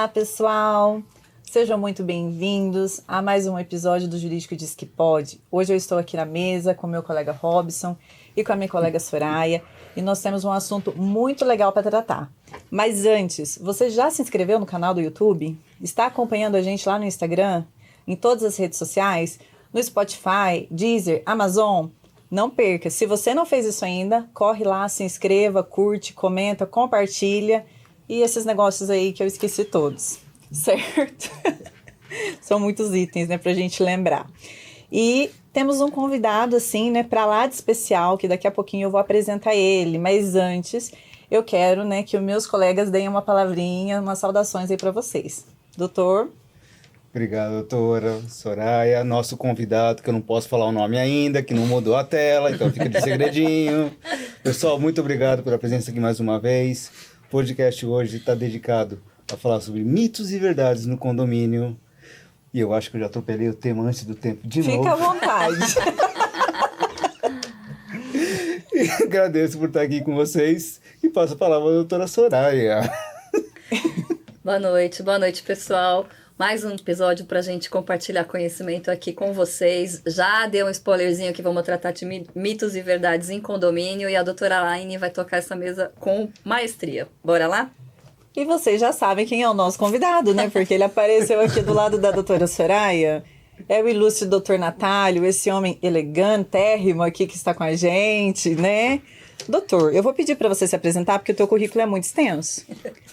Olá, pessoal! Sejam muito bem-vindos a mais um episódio do Jurídico Diz Que Pode. Hoje eu estou aqui na mesa com meu colega Robson e com a minha colega Soraya e nós temos um assunto muito legal para tratar. Mas antes, você já se inscreveu no canal do YouTube? Está acompanhando a gente lá no Instagram? Em todas as redes sociais? No Spotify, Deezer, Amazon? Não perca, se você não fez isso ainda, corre lá, se inscreva, curte, comenta, compartilha e esses negócios aí que eu esqueci todos, certo? São muitos itens, né, pra gente lembrar. E temos um convidado, assim, né, pra lá de especial, que daqui a pouquinho eu vou apresentar ele, mas antes eu quero, né, que os meus colegas deem uma palavrinha, umas saudações aí pra vocês. Doutor? Obrigado, doutora Soraya, nosso convidado, que eu não posso falar o nome ainda, que não mudou a tela, então fica de segredinho. Pessoal, muito obrigado pela presença aqui mais uma vez. O podcast hoje está dedicado a falar sobre mitos e verdades no condomínio. E eu acho que eu já atropelei o tema antes do tempo de novo. Fica à vontade. E agradeço por estar aqui com vocês e passo a palavra à doutora Soraya. Boa noite, pessoal. Mais um episódio para a gente compartilhar conhecimento aqui com vocês. Já dei um spoilerzinho que vamos tratar de mitos e verdades em condomínio e a doutora Laine vai tocar essa mesa com maestria. Bora lá? E vocês já sabem quem é o nosso convidado, né? Porque ele apareceu aqui do lado da doutora Soraya. É o ilustre doutor Natálio, esse homem elegantérrimo aqui que está com a gente, né? Doutor, eu vou pedir para você se apresentar porque o teu currículo é muito extenso,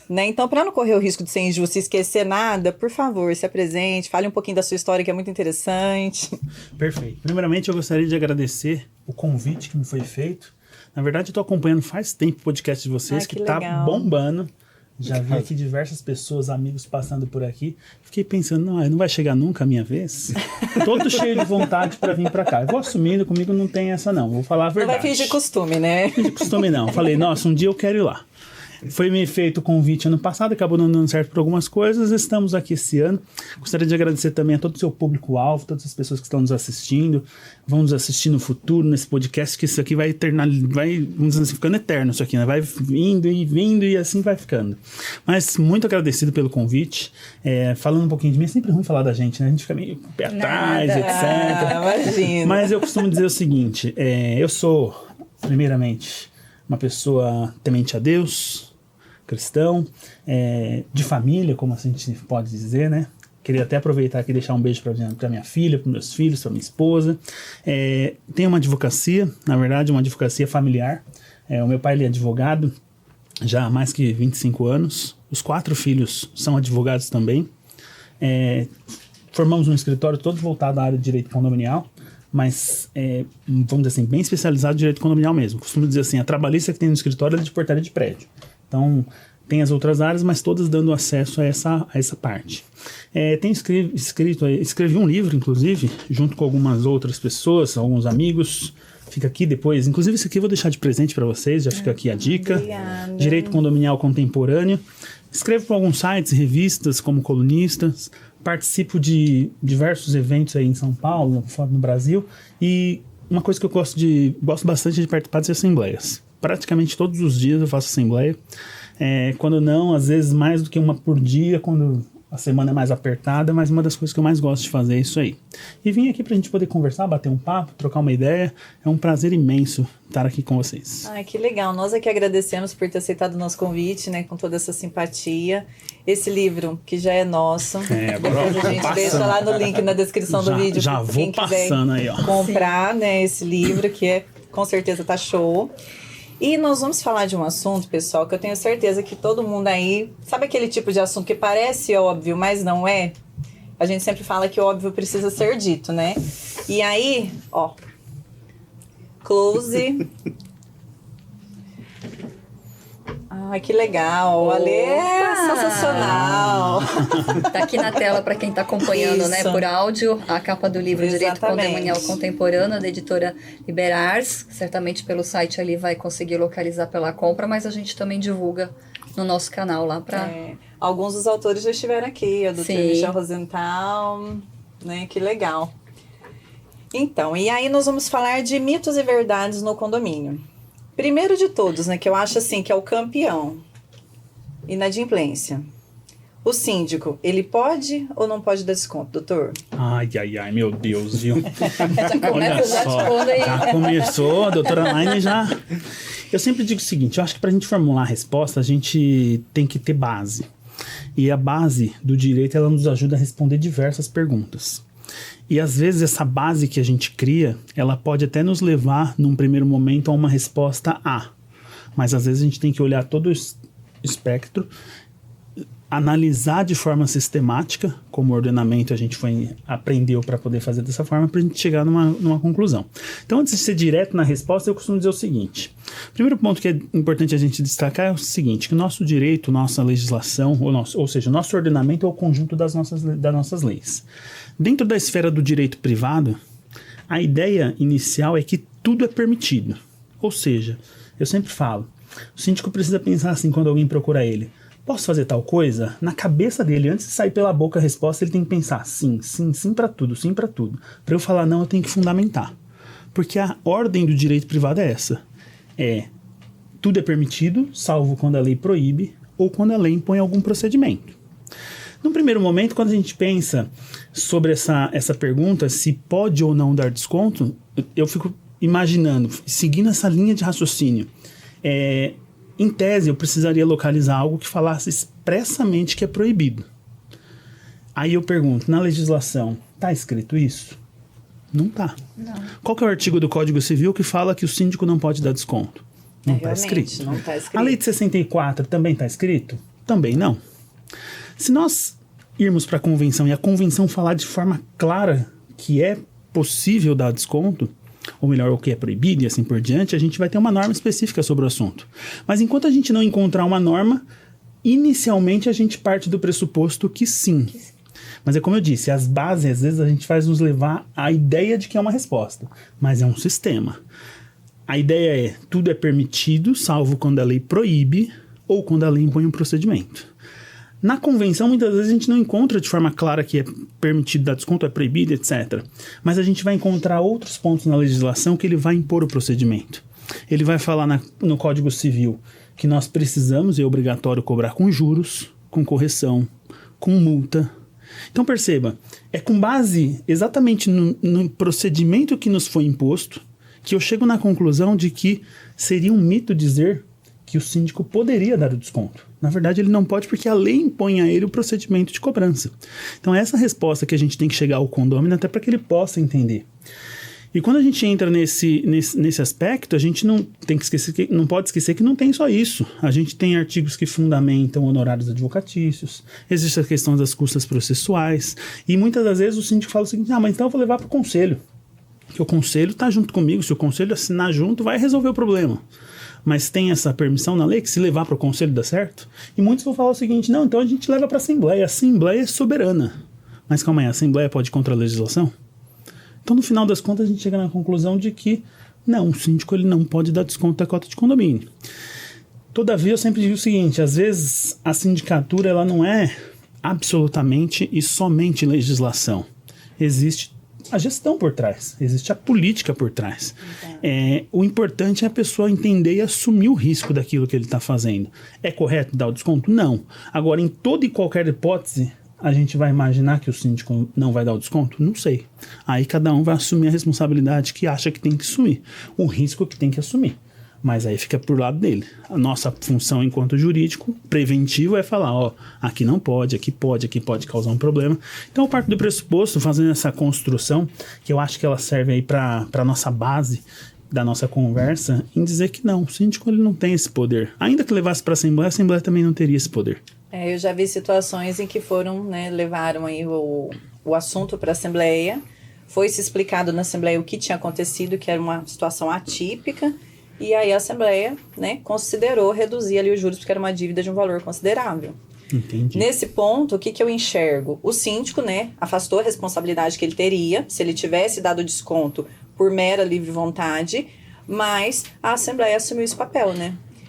né? Então, para não correr o risco de ser injusto e esquecer nada, por favor, se apresente, fale um pouquinho da sua história que é muito interessante. Perfeito. Primeiramente, eu gostaria de agradecer o convite que me foi feito. Na verdade, eu estou acompanhando faz tempo o podcast de vocês, que está bombando. Já vi aqui diversas pessoas, amigos passando por aqui. Fiquei pensando, não vai chegar nunca a minha vez. Todo cheio de vontade para vir para cá. Eu vou assumindo, comigo não tem essa não. Vou falar a verdade. Não vai fingir costume, né? Fingir costume não. Falei, nossa, um dia eu quero ir lá. Foi me feito o convite ano passado, acabou não dando certo por algumas coisas, estamos aqui esse ano. Gostaria de agradecer também a todo o seu público-alvo, todas as pessoas que estão nos assistindo, vão nos assistir no futuro, nesse podcast, que isso aqui vai vamos dizer assim, ficando eterno isso aqui, né? Vai vindo e assim vai ficando. Mas muito agradecido pelo convite. Falando um pouquinho de mim, é sempre ruim falar da gente, né? A gente fica meio pé atrás, etc. Imagina. Mas eu costumo dizer o seguinte, eu sou, primeiramente, uma pessoa temente a Deus, cristão, de família, como a gente pode dizer, né? Queria até aproveitar aqui e deixar um beijo para minha filha, para meus filhos, para minha esposa. Tenho uma advocacia, na verdade, uma advocacia familiar. O meu pai ele é advogado já há mais que 25 anos. Os 4 filhos são advogados também. Formamos um escritório todo voltado à área de direito condominial, mas, vamos dizer assim, bem especializado em direito condominial mesmo. Costumo dizer assim, a trabalhista que tem no escritório é de portaria de prédio. Então, tem as outras áreas, mas todas dando acesso a essa parte. Escrevi um livro, inclusive, junto com algumas outras pessoas, alguns amigos. Fica aqui depois. Inclusive, esse aqui eu vou deixar de presente para vocês, já fica aqui a dica. Obrigada. Direito Condominial Contemporâneo. Escrevo para alguns sites, revistas, como colunistas. Participo de diversos eventos aí em São Paulo, fora no Brasil. E uma coisa que eu gosto bastante de participar de assembleias. Praticamente todos os dias eu faço assembleia. Quando não, às vezes mais do que uma por dia, quando a semana é mais apertada, mas uma das coisas que eu mais gosto de fazer é isso aí. E vim aqui pra gente poder conversar, bater um papo, trocar uma ideia. É um prazer imenso estar aqui com vocês. Ai, que legal. Nós aqui agradecemos por ter aceitado o nosso convite, né, com toda essa simpatia. Esse livro, que já é nosso. Depois a gente deixa lá no link na descrição do vídeo. Já vou quem passando aí, ó. Comprar, né, esse livro, que com certeza tá show. E nós vamos falar de um assunto, pessoal, que eu tenho certeza que todo mundo aí... Sabe aquele tipo de assunto que parece óbvio, mas não é? A gente sempre fala que o óbvio precisa ser dito, né? E aí, ó... Close... Ai, que legal. O Ale é sensacional. Tá aqui na tela para quem tá acompanhando, né, por áudio, a capa do livro Direito Condominial Contemporâneo, da editora Liberars. Certamente pelo site ali vai conseguir localizar pela compra, mas a gente também divulga no nosso canal lá para... Alguns dos autores já estiveram aqui, a doutora Michel Rosenthal, né, que legal. Então, e aí nós vamos falar de mitos e verdades no condomínio. Primeiro de todos, né, que eu acho assim, que é o campeão, inadimplência. O síndico, ele pode ou não pode dar desconto, doutor? Ai, meu Deus, viu? Já Olha começa já só, te pondo aí. já começou, a doutora Laine já... Eu sempre digo o seguinte, eu acho que pra gente formular a resposta, a gente tem que ter base. E a base do direito, ela nos ajuda a responder diversas perguntas. E às vezes essa base que a gente cria, ela pode até nos levar, num primeiro momento, a uma resposta A. Mas às vezes a gente tem que olhar todo o espectro, analisar de forma sistemática, como ordenamento a gente aprendeu para poder fazer dessa forma, para a gente chegar numa conclusão. Então, antes de ser direto na resposta, eu costumo dizer o seguinte. O primeiro ponto que é importante a gente destacar é o seguinte, que o nosso direito, nossa legislação, ou seja, o nosso ordenamento é o conjunto das nossas leis. Dentro da esfera do direito privado, a ideia inicial é que tudo é permitido. Ou seja, eu sempre falo, o síndico precisa pensar assim quando alguém procura ele. Posso fazer tal coisa? Na cabeça dele, antes de sair pela boca a resposta, ele tem que pensar sim, sim, sim pra tudo, sim pra tudo. Pra eu falar não, eu tenho que fundamentar. Porque a ordem do direito privado é essa. Tudo é permitido, salvo quando a lei proíbe ou quando a lei impõe algum procedimento. Num primeiro momento, quando a gente pensa sobre essa pergunta, se pode ou não dar desconto, eu fico imaginando, seguindo essa linha de raciocínio, em tese, eu precisaria localizar algo que falasse expressamente que é proibido. Aí eu pergunto, na legislação, está escrito isso? Não está. Qual que é o artigo do Código Civil que fala que o síndico não pode dar desconto? Não está escrito. Não tá escrito. A lei de 64 também está escrito? Também não. Se nós irmos para a convenção e a convenção falar de forma clara que é possível dar desconto, ou melhor, o que é proibido e assim por diante, a gente vai ter uma norma específica sobre o assunto. Mas enquanto a gente não encontrar uma norma, inicialmente a gente parte do pressuposto que sim. Mas é como eu disse, as bases, às vezes, a gente faz nos levar à ideia de que é uma resposta, mas é um sistema. A ideia é, tudo é permitido, salvo quando a lei proíbe ou quando a lei impõe um procedimento. Na convenção, muitas vezes a gente não encontra de forma clara que é permitido dar desconto, é proibido, etc. Mas a gente vai encontrar outros pontos na legislação que ele vai impor o procedimento. Ele vai falar no Código Civil que nós precisamos e é obrigatório cobrar com juros, com correção, com multa. Então perceba, é com base exatamente no procedimento que nos foi imposto que eu chego na conclusão de que seria um mito dizer que o síndico poderia dar o desconto. Na verdade, ele não pode porque a lei impõe a ele o procedimento de cobrança. Então, essa resposta que a gente tem que chegar ao condômino até para que ele possa entender. E quando a gente entra nesse aspecto, a gente não pode esquecer que não tem só isso. A gente tem artigos que fundamentam honorários advocatícios, existe a questão das custas processuais, e muitas das vezes o síndico fala o seguinte, mas então eu vou levar para o conselho, que o conselho está junto comigo, se o conselho assinar junto, vai resolver o problema. Mas tem essa permissão na lei que se levar para o conselho dá certo? E muitos vão falar o seguinte, não, então a gente leva para a Assembleia é soberana. Mas calma aí, a Assembleia pode ir contra a legislação? Então, no final das contas, a gente chega na conclusão de que, não, o síndico ele não pode dar desconto da cota de condomínio. Todavia, eu sempre digo o seguinte, às vezes a sindicatura ela não é absolutamente e somente legislação. Existe a gestão por trás, existe a política por trás. O importante é a pessoa entender e assumir o risco daquilo que ele está fazendo. É correto dar o desconto? Não. Agora, em toda e qualquer hipótese, a gente vai imaginar que o síndico não vai dar o desconto? Não sei. Aí cada um vai assumir a responsabilidade que acha que tem que assumir, o risco que tem que assumir. Mas aí fica por lado dele. A nossa função enquanto jurídico preventivo é falar, aqui não pode, aqui pode causar um problema. Então eu parto do pressuposto, fazendo essa construção, que eu acho que ela serve aí para a nossa base da nossa conversa, em dizer que não, o síndico ele não tem esse poder. Ainda que levasse para a Assembleia também não teria esse poder. Eu já vi situações em que levaram aí o assunto para a Assembleia, foi-se explicado na Assembleia o que tinha acontecido, que era uma situação atípica, e aí a Assembleia, considerou reduzir ali os juros, porque era uma dívida de um valor considerável. Entendi. Nesse ponto, o que eu enxergo? O síndico, afastou a responsabilidade que ele teria, se ele tivesse dado desconto por mera livre vontade, mas a Assembleia assumiu esse papel,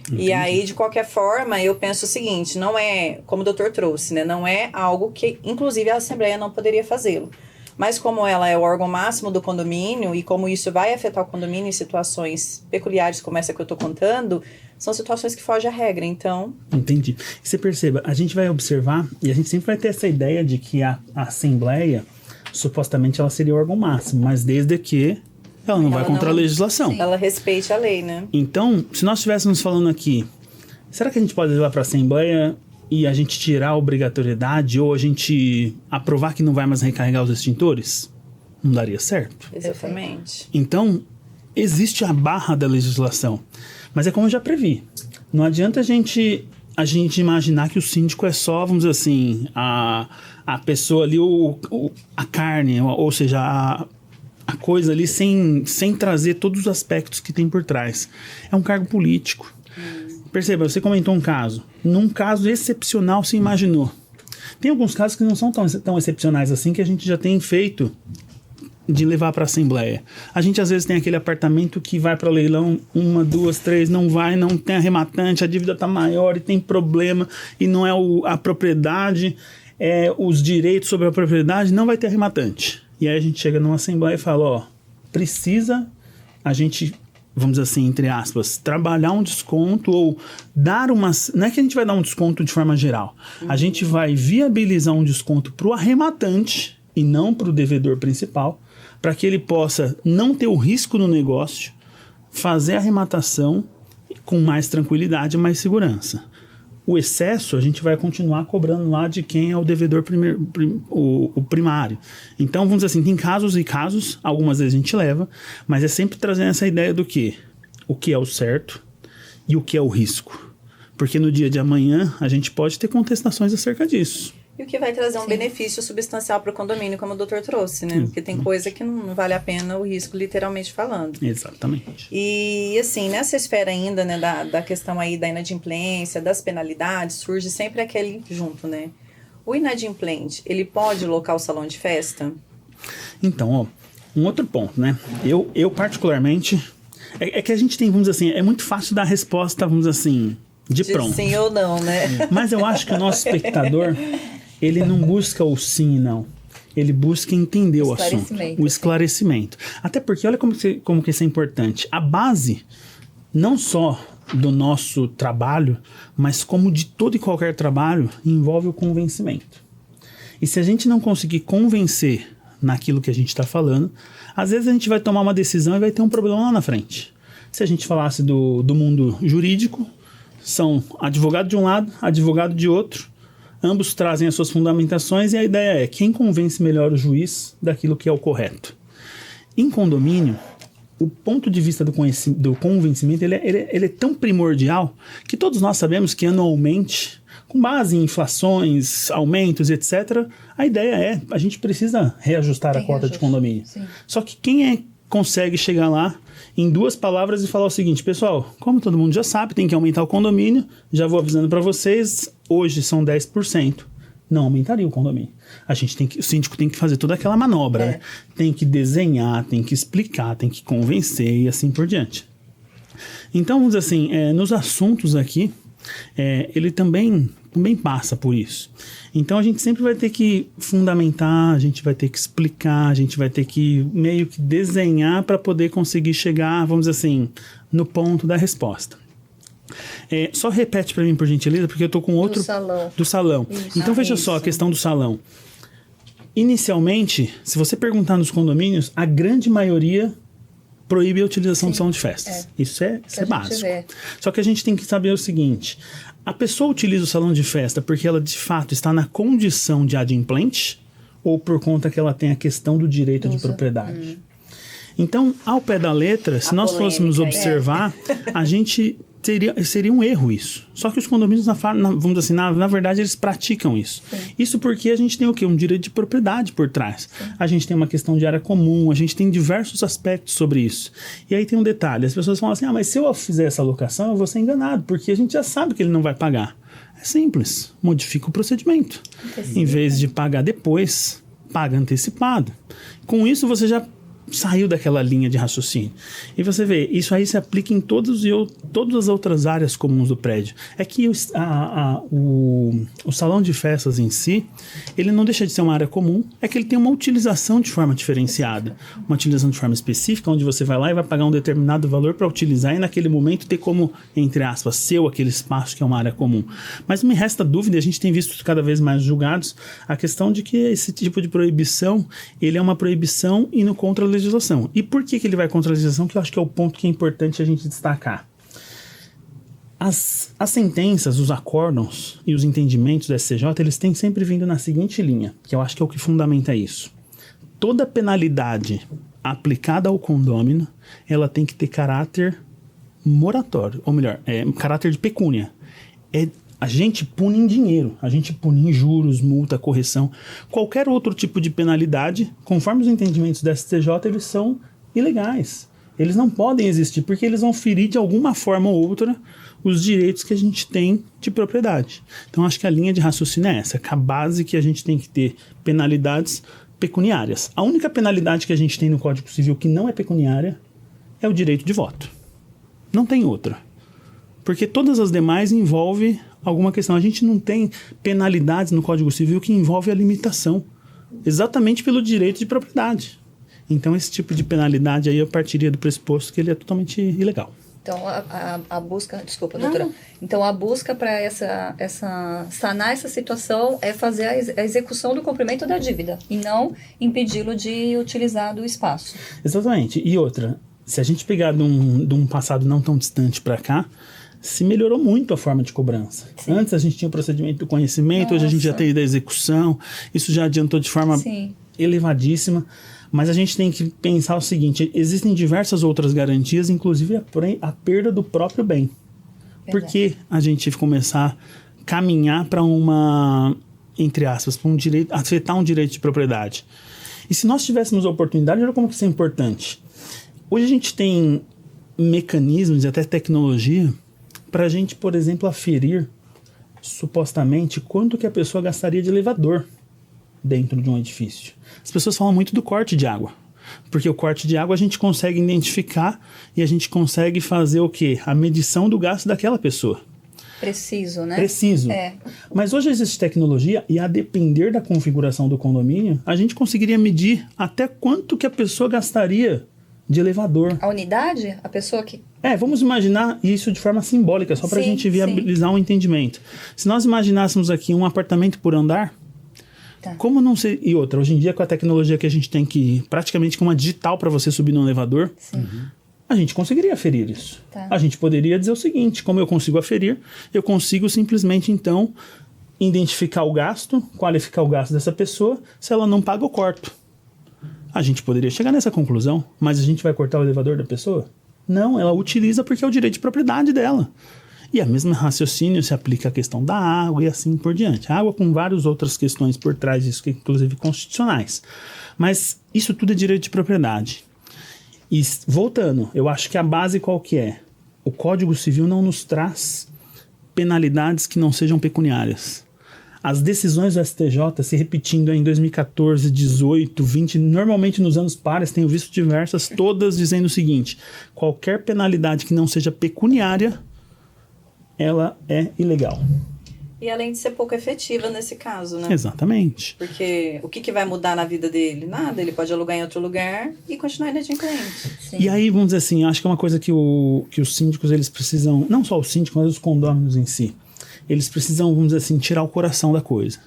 Entendi. E aí, de qualquer forma, eu penso o seguinte, não é, como o doutor trouxe, não é algo que, inclusive, a Assembleia não poderia fazê-lo. Mas como ela é o órgão máximo do condomínio e como isso vai afetar o condomínio em situações peculiares como essa que eu estou contando, são situações que fogem à regra, então... Entendi. Você perceba, a gente vai observar e a gente sempre vai ter essa ideia de que a Assembleia, supostamente, ela seria o órgão máximo, mas desde que ela não vai contra a legislação. Sim. Ela respeite a lei, né? Então, se nós estivéssemos falando aqui, será que a gente pode levar para a Assembleia e a gente tirar a obrigatoriedade ou a gente aprovar que não vai mais recarregar os extintores? Não daria certo. Exatamente. Então, existe a barra da legislação. Mas é como eu já previ. Não adianta a gente imaginar que o síndico é só, vamos dizer assim, a pessoa ali, a carne, ou seja, a coisa ali sem trazer todos os aspectos que tem por trás. É um cargo político. Perceba, você comentou um caso. Num caso excepcional, se imaginou. Tem alguns casos que não são tão excepcionais assim que a gente já tem feito de levar para a Assembleia. A gente às vezes tem aquele apartamento que vai para leilão, 1, 2, 3, não vai, não tem arrematante, a dívida está maior e tem problema e não é a propriedade, é os direitos sobre a propriedade, não vai ter arrematante. E aí a gente chega numa Assembleia e fala, ó, precisa a gente, vamos dizer assim, entre aspas, trabalhar um desconto ou dar uma... Não é que a gente vai dar um desconto de forma geral. A gente vai viabilizar um desconto para o arrematante e não para o devedor principal, para que ele possa não ter o risco no negócio, fazer a arrematação com mais tranquilidade e mais segurança. O excesso a gente vai continuar cobrando lá de quem é o devedor o primário. Então, vamos dizer assim, tem casos e casos, algumas vezes a gente leva, mas é sempre trazendo essa ideia do quê? O que é o certo e o que é o risco. Porque no dia de amanhã a gente pode ter contestações acerca disso. E o que vai trazer um benefício substancial para o condomínio, como o doutor trouxe, né? Porque tem coisa que não vale a pena o risco, literalmente falando. Exatamente. E, assim, nessa esfera ainda, né, da questão aí da inadimplência, das penalidades, surge sempre aquele junto, né? O inadimplente, ele pode locar o salão de festa? Então, ó, um outro ponto, né? Eu particularmente... É que a gente tem, vamos dizer assim, é muito fácil dar a resposta, vamos dizer assim, de pronto. Sim ou não, né? Mas eu acho que o nosso espectador... Ele não busca o sim e não. Ele busca entender o assunto. O esclarecimento. Até porque, olha como que isso é importante. A base, não só do nosso trabalho, mas como de todo e qualquer trabalho, envolve o convencimento. E se a gente não conseguir convencer naquilo que a gente está falando, às vezes a gente vai tomar uma decisão e vai ter um problema lá na frente. Se a gente falasse do mundo jurídico, são advogado de um lado, advogado de outro, ambos trazem as suas fundamentações e a ideia é quem convence melhor o juiz daquilo que é o correto. Em condomínio, o ponto de vista do convencimento ele é tão primordial que todos nós sabemos que anualmente, com base em inflações, aumentos, etc., a ideia é a gente precisa reajustar a cota de condomínio. Sim. Só que quem consegue chegar lá em 2 palavras e falar o seguinte, pessoal, como todo mundo já sabe, tem que aumentar o condomínio, já vou avisando para vocês, hoje são 10%, não aumentaria o condomínio. O síndico tem que fazer toda aquela manobra, né? Tem que desenhar, tem que explicar, tem que convencer e assim por diante. Então, vamos dizer assim, nos assuntos aqui, ele também passa por isso. Então a gente sempre vai ter que fundamentar, a gente vai ter que explicar, a gente vai ter que meio que desenhar para poder conseguir chegar, vamos dizer assim, no ponto da resposta. Só repete para mim, por gentileza, porque eu estou com outro... Do salão. Isso. Então veja só a questão do salão. Inicialmente, se você perguntar nos condomínios, a grande maioria proíbe a utilização do salão de festas. Isso é básico. Só que a gente tem que saber o seguinte... A pessoa utiliza o salão de festa porque ela, de fato, está na condição de adimplente ou por conta que ela tem a questão do direito de propriedade? Então, ao pé da letra, se nós fôssemos observar, a gente seria um erro isso. Só que os condomínios, vamos dizer assim, na verdade, eles praticam isso. Sim. Isso porque a gente tem o quê? Um direito de propriedade por trás. Sim. A gente tem uma questão de área comum, a gente tem diversos aspectos sobre isso. E aí tem um detalhe, as pessoas falam assim, mas se eu fizer essa alocação, eu vou ser enganado, porque a gente já sabe que ele não vai pagar. É simples, modifica o procedimento. Em vez de pagar depois, paga antecipado. Com isso, você já saiu daquela linha de raciocínio. E você vê, isso aí se aplica em todas as outras áreas comuns do prédio. É que o salão de festas em si, ele não deixa de ser uma área comum, é que ele tem uma utilização de forma diferenciada. Uma utilização de forma específica, onde você vai lá e vai pagar um determinado valor para utilizar e naquele momento ter como, entre aspas, seu aquele espaço que é uma área comum. Mas não me resta dúvida, a gente tem visto cada vez mais julgados a questão de que esse tipo de proibição, ele é uma proibição indo contra a legislação. E por que ele vai contra a legislação? Que eu acho que é o ponto que é importante a gente destacar. As sentenças, os acórdãos e os entendimentos do STJ, eles têm sempre vindo na seguinte linha, que eu acho que é o que fundamenta isso. Toda penalidade aplicada ao condômino, ela tem que ter caráter moratório, ou melhor, caráter de pecúnia. A gente pune em dinheiro, a gente pune em juros, multa, correção. Qualquer outro tipo de penalidade, conforme os entendimentos da STJ, eles são ilegais. Eles não podem existir, porque eles vão ferir de alguma forma ou outra os direitos que a gente tem de propriedade. Então, acho que a linha de raciocínio é essa, que a base que a gente tem que ter penalidades pecuniárias. A única penalidade que a gente tem no Código Civil que não é pecuniária é o direito de voto. Não tem outra. Porque todas as demais envolvem alguma questão. A gente não tem penalidades no Código Civil que envolve a limitação, exatamente pelo direito de propriedade. Então, esse tipo de penalidade aí eu partiria do pressuposto que ele é totalmente ilegal. Então, a busca... Desculpa, doutora. Então, a busca para sanar essa situação é fazer a execução do cumprimento da dívida e não impedi-lo de utilizar do espaço. Exatamente. E outra, se a gente pegar de um passado não tão distante para cá, se melhorou muito a forma de cobrança. Sim. Antes a gente tinha o procedimento do conhecimento, hoje a gente já tem da execução, isso já adiantou de forma elevadíssima, mas a gente tem que pensar o seguinte, existem diversas outras garantias, inclusive a perda do próprio bem. Verdade. Por que a gente começar a caminhar para entre aspas, para afetar um direito de propriedade? E se nós tivéssemos a oportunidade, olha como que isso é importante. Hoje a gente tem mecanismos e até tecnologia para a gente, por exemplo, aferir, supostamente, quanto que a pessoa gastaria de elevador dentro de um edifício. As pessoas falam muito do corte de água, porque o corte de água a gente consegue identificar e a gente consegue fazer o quê? A medição do gasto daquela pessoa. Preciso, né? Preciso. Mas hoje existe tecnologia e a depender da configuração do condomínio, a gente conseguiria medir até quanto que a pessoa gastaria de elevador. A unidade? A pessoa que... vamos imaginar isso de forma simbólica, só para a gente viabilizar um entendimento. Se nós imaginássemos aqui um apartamento por andar, como não ser... E outra, hoje em dia com a tecnologia que a gente tem que praticamente com uma digital para você subir no elevador, a gente conseguiria aferir isso. A gente poderia dizer o seguinte, como eu consigo aferir, eu consigo simplesmente então identificar o gasto, qualificar o gasto dessa pessoa, se ela não paga eu corto. A gente poderia chegar nessa conclusão, mas a gente vai cortar o elevador da pessoa? Não, ela utiliza porque é o direito de propriedade dela. E a mesma raciocínio se aplica à questão da água e assim por diante. A água com várias outras questões por trás disso, inclusive constitucionais. Mas isso tudo é direito de propriedade. E voltando, eu acho que a base qual que é? O Código Civil não nos traz penalidades que não sejam pecuniárias. As decisões do STJ se repetindo em 2014, 18, 20, normalmente nos anos pares, tenho visto diversas, todas dizendo o seguinte: qualquer penalidade que não seja pecuniária, ela é ilegal. E além de ser pouco efetiva nesse caso, né? Exatamente. Porque o que vai mudar na vida dele? Nada, ele pode alugar em outro lugar e continuar inadimplente. E aí, vamos dizer assim, acho que é uma coisa que os síndicos, eles precisam, não só os síndicos, mas os condôminos em si, eles precisam, vamos dizer assim, tirar o coração da coisa.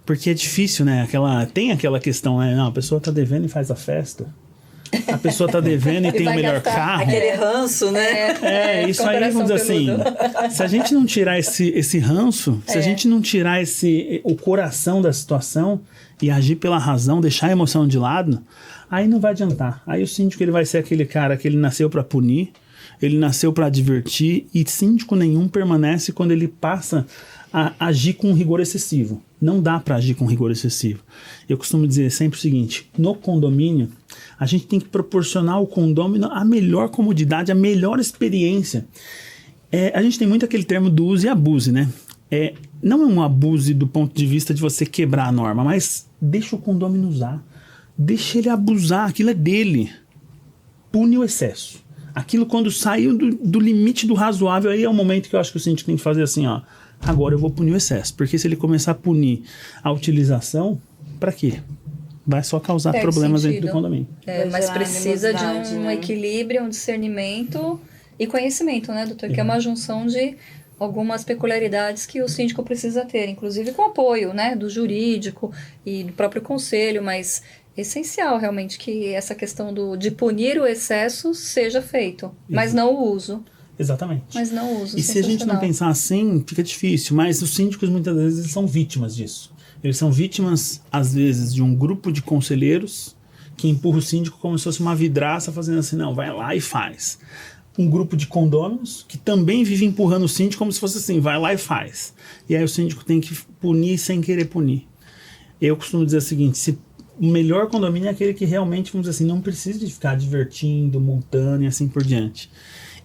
Porque é difícil, né? Tem aquela questão, né? Não, a pessoa tá devendo e faz a festa. A pessoa tá devendo e tem o melhor carro. Aquele ranço, né? Isso aí, vamos dizer assim, se a gente não tirar esse ranço, se a gente não tirar o coração da situação e agir pela razão, deixar a emoção de lado, aí não vai adiantar. Aí o síndico, ele vai ser aquele cara que ele nasceu para punir, ele nasceu para advertir, e síndico nenhum permanece quando ele passa a agir com rigor excessivo. Não dá para agir com rigor excessivo. Eu costumo dizer sempre o seguinte: no condomínio, a gente tem que proporcionar ao condômino a melhor comodidade, a melhor experiência. A gente tem muito aquele termo do use e abuse, né? Não é um abuse do ponto de vista de você quebrar a norma, mas deixa o condômino usar. Deixa ele abusar, aquilo é dele. pune o excesso. Aquilo quando saiu do limite do razoável, aí é o momento que eu acho que o síndico tem que fazer assim, ó. Agora eu vou punir o excesso. Porque se ele começar a punir a utilização, para quê? Vai só causar problemas dentro do condomínio. Mas precisa de um né? equilíbrio, um discernimento e conhecimento, né, doutor? Que é uma junção de algumas peculiaridades que o síndico precisa ter, inclusive com apoio, né, do jurídico e do próprio conselho, mas é essencial realmente que essa questão de punir o excesso seja feito, mas não o uso. Exatamente. Mas não o uso. E se a gente não pensar assim, fica difícil. Mas os síndicos muitas vezes eles são vítimas disso. Eles são vítimas, às vezes, de um grupo de conselheiros que empurra o síndico como se fosse uma vidraça, fazendo assim, não, vai lá e faz. Um grupo de condôminos que também vive empurrando o síndico como se fosse assim, vai lá e faz. E aí o síndico tem que punir sem querer punir. Eu costumo dizer o seguinte, o melhor condomínio é aquele que realmente, vamos dizer assim, não precisa de ficar divertindo, multando e assim por diante.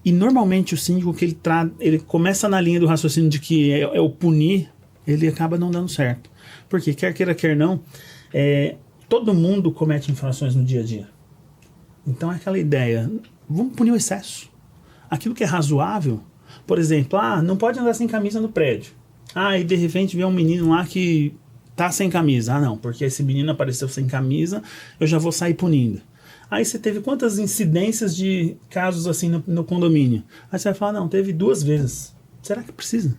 E normalmente o síndico que ele começa na linha do raciocínio de que é o punir, ele acaba não dando certo. Porque quer queira, quer não, todo mundo comete infrações no dia a dia. Então é aquela ideia, vamos punir o excesso. Aquilo que é razoável, por exemplo, não pode andar sem camisa no prédio. E de repente vem um menino lá que tá sem camisa. Não, porque esse menino apareceu sem camisa, eu já vou sair punindo. Aí você teve quantas incidências de casos assim no condomínio? Aí você vai falar, não, teve 2 vezes. Será que precisa?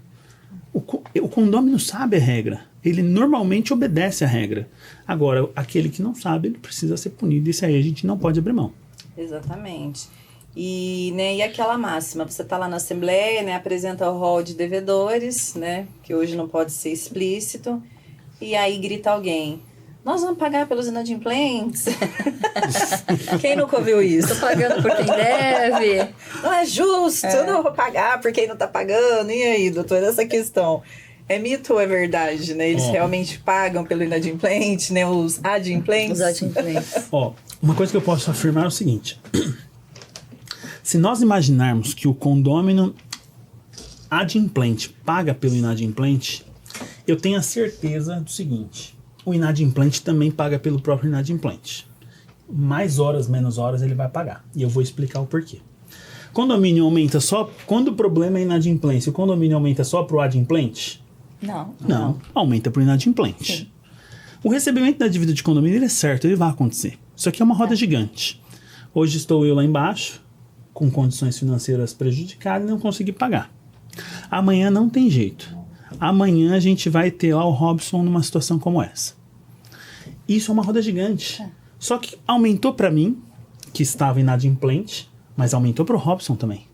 O condômino sabe a regra. Ele normalmente obedece a regra. Agora, aquele que não sabe, ele precisa ser punido. Isso aí a gente não pode abrir mão. Exatamente. E aquela máxima, você está lá na Assembleia, né, apresenta o rol de devedores, né, que hoje não pode ser explícito, e aí grita alguém, nós vamos pagar pelos inadimplentes. Quem nunca ouviu isso? Estou pagando por quem deve. Não é justo, eu não vou pagar por quem não está pagando. E aí, doutor, essa questão é mito ou é verdade, né? Eles realmente pagam pelo inadimplente, né? Os adimplentes. Os adimplentes. Uma coisa que eu posso afirmar é o seguinte. Se nós imaginarmos que o condômino adimplente paga pelo inadimplente, eu tenho a certeza do seguinte, o inadimplente também paga pelo próprio inadimplente. Mais horas, menos horas ele vai pagar. E eu vou explicar o porquê. Condomínio aumenta só... Quando o problema é inadimplência, o condomínio aumenta só para o adimplente? Não, aumenta para o inadimplente. Sim. O recebimento da dívida de condomínio ele é certo, ele vai acontecer. Isso aqui é uma roda gigante. Hoje estou eu lá embaixo, com condições financeiras prejudicadas e não consegui pagar. Amanhã não tem jeito. Amanhã a gente vai ter lá o Robson numa situação como essa. Isso é uma roda gigante. Só que aumentou para mim, que estava inadimplente, mas aumentou para o Robson também.